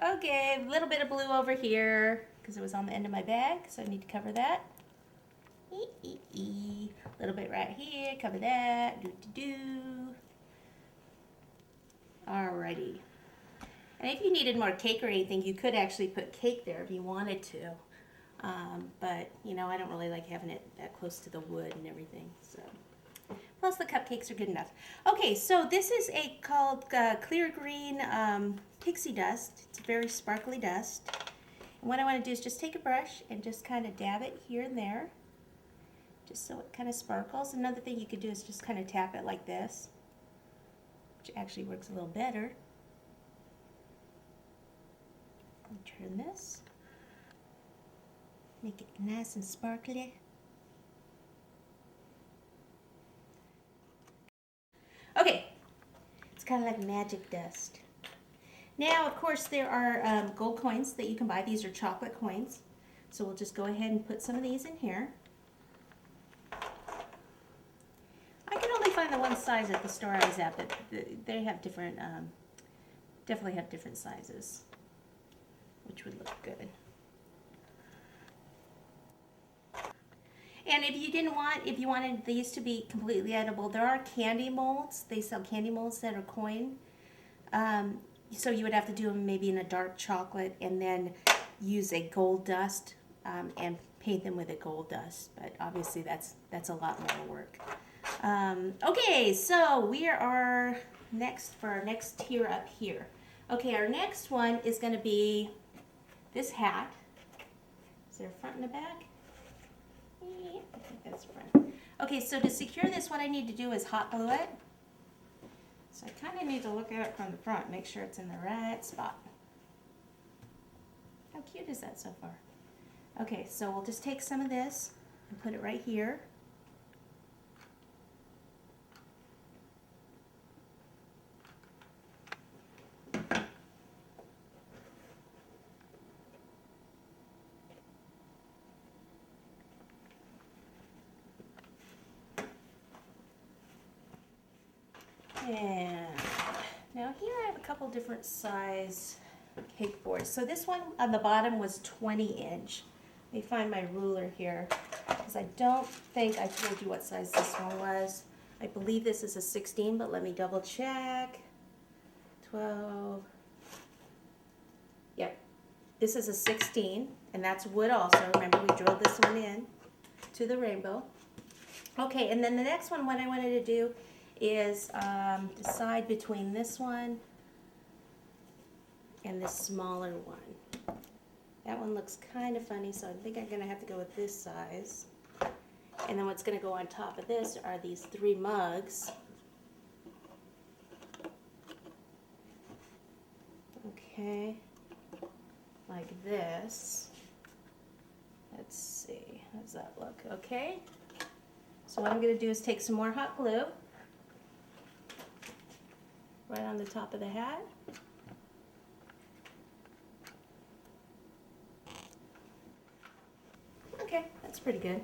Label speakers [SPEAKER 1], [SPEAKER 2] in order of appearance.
[SPEAKER 1] Okay, a little bit of blue over here because it was on the end of my bag, so I need to cover that. A little bit right here, cover that. Alrighty. And if you needed more cake or anything, you could actually put cake there if you wanted to. But, you know, I don't really like having it that close to the wood and everything. So, plus the cupcakes are good enough. Okay, so this is called clear green pixie dust. It's very sparkly dust. And what I want to do is just take a brush and just kind of dab it here and there, just so it kind of sparkles. Another thing you could do is just kind of tap it like this, which actually works a little better. And turn this, make it nice and sparkly. Okay, it's kind of like magic dust. Now, of course, there are gold coins that you can buy. These are chocolate coins. So we'll just go ahead and put some of these in here. I can only find the one size at the store I was at, but they have different, definitely have different sizes, which would look good. And if you wanted these to be completely edible, there are candy molds. They sell candy molds that are coin. So you would have to do them maybe in a dark chocolate and then use a gold dust and paint them with a gold dust. But obviously that's a lot more work. Okay, so we are next for our next tier up here. Okay, our next one is going to be this hat. Is there a front and a back? Yeah, I think that's front. Okay, so to secure this, what I need to do is hot glue it. So I kind of need to look at it from the front, make sure it's in the right spot. How cute is that so far? Okay, so we'll just take some of this and put it right here. And now here I have a couple different size cake boards. So this one on the bottom was 20 inch. Let me find my ruler here, because I don't think I told you what size this one was. I believe this is a 16, but let me double check. 12. Yep, this is a 16, and that's wood also. Remember, we drilled this one in to the rainbow. Okay, and then the next one, what I wanted to do is decide between this one and this smaller one. That one looks kind of funny, so I think I'm going to have to go with this size. And then what's going to go on top of this are these 3 mugs. Okay, like this. Let's see, how does that look? Okay, so what I'm going to do is take some more hot glue right on the top of the hat. Okay, that's pretty good.